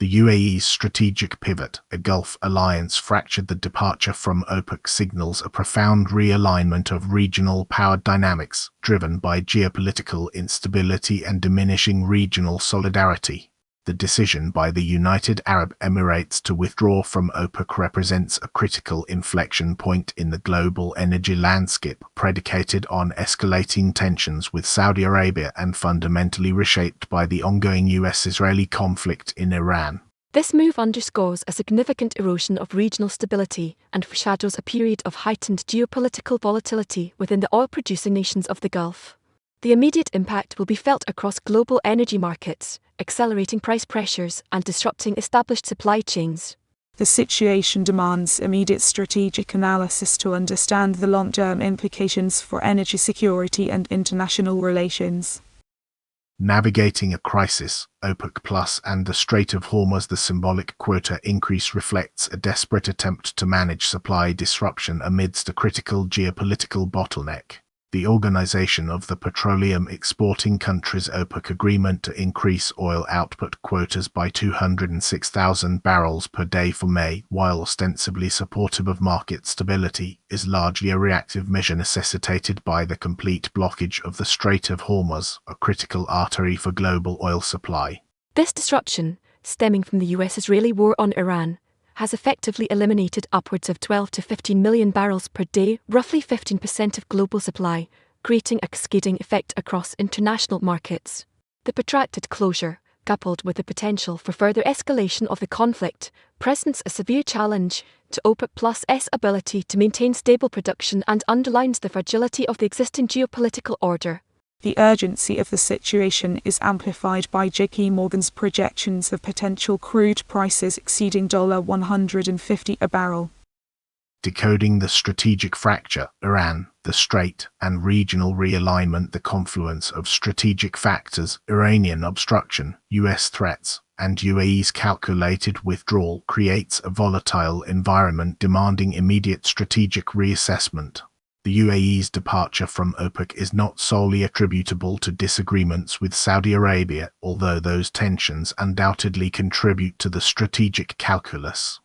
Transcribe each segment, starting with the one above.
The UAE's strategic pivot, a Gulf alliance fractured. The departure from OPEC signals a profound realignment of regional power dynamics, driven by geopolitical instability and diminishing regional solidarity. The decision by the United Arab Emirates to withdraw from OPEC represents a critical inflection point in the global energy landscape, predicated on escalating tensions with Saudi Arabia and fundamentally reshaped by the ongoing US-Israeli conflict in Iran. This move underscores a significant erosion of regional stability and foreshadows a period of heightened geopolitical volatility within the oil-producing nations of the Gulf. The immediate impact will be felt across global energy markets, accelerating price pressures and disrupting established supply chains. The situation demands immediate strategic analysis to understand the long-term implications for energy security and international relations. Navigating a crisis, OPEC Plus and the Strait of Hormuz. The symbolic quota increase reflects a desperate attempt to manage supply disruption amidst a critical geopolitical bottleneck. The Organization of the Petroleum Exporting Countries OPEC agreement to increase oil output quotas by 206,000 barrels per day for May, while ostensibly supportive of market stability, is largely a reactive measure necessitated by the complete blockage of the Strait of Hormuz, a critical artery for global oil supply. This disruption, stemming from the US-Israeli war on Iran, has effectively eliminated upwards of 12 to 15 million barrels per day, roughly 15% of global supply, creating a cascading effect across international markets. The protracted closure, coupled with the potential for further escalation of the conflict, presents a severe challenge to OPEC+'s ability to maintain stable production and underlines the fragility of the existing geopolitical order. The urgency of the situation is amplified by JP Morgan's projections of potential crude prices exceeding $150 a barrel. Decoding the strategic fracture, Iran, the Strait, and regional realignment. The confluence of strategic factors, Iranian obstruction, US threats, and UAE's calculated withdrawal creates a volatile environment demanding immediate strategic reassessment. The UAE's departure from OPEC is not solely attributable to disagreements with Saudi Arabia, although those tensions undoubtedly contribute to the strategic calculus.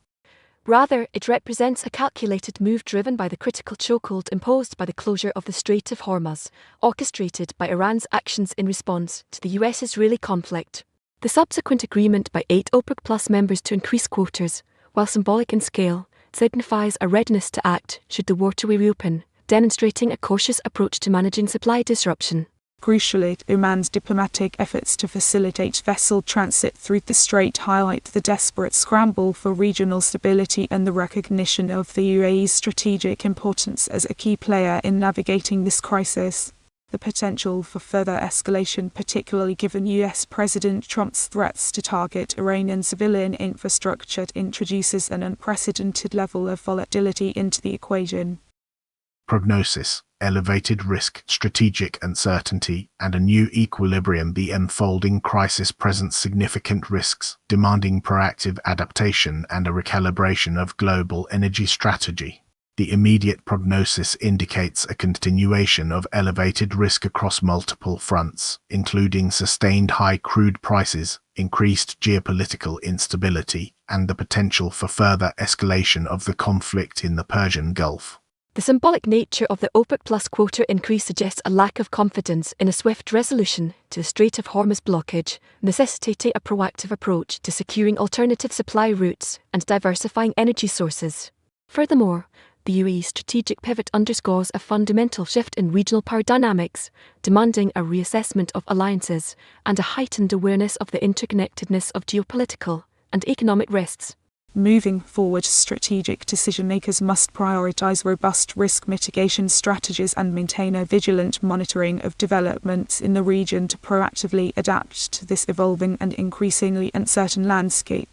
Rather, it represents a calculated move driven by the critical chokehold imposed by the closure of the Strait of Hormuz, orchestrated by Iran's actions in response to the US-Israeli conflict. The subsequent agreement by 8 OPEC+ members to increase quotas, while symbolic in scale, signifies a readiness to act should the waterway reopen, demonstrating a cautious approach to managing supply disruption. Crucially, Oman's diplomatic efforts to facilitate vessel transit through the strait highlight the desperate scramble for regional stability and the recognition of the UAE's strategic importance as a key player in navigating this crisis. The potential for further escalation, particularly given US President Trump's threats to target Iranian civilian infrastructure, introduces an unprecedented level of volatility into the equation. Prognosis, elevated risk, strategic uncertainty, and a new equilibrium. The unfolding crisis presents significant risks, demanding proactive adaptation and a recalibration of global energy strategy. The immediate prognosis indicates a continuation of elevated risk across multiple fronts, including sustained high crude prices, increased geopolitical instability, and the potential for further escalation of the conflict in the Persian Gulf. The symbolic nature of the OPEC+ quota increase suggests a lack of confidence in a swift resolution to the Strait of Hormuz blockage, necessitating a proactive approach to securing alternative supply routes and diversifying energy sources. Furthermore, the UAE's strategic pivot underscores a fundamental shift in regional power dynamics, demanding a reassessment of alliances and a heightened awareness of the interconnectedness of geopolitical and economic risks. Moving forward, strategic decision-makers must prioritize robust risk mitigation strategies and maintain a vigilant monitoring of developments in the region to proactively adapt to this evolving and increasingly uncertain landscape.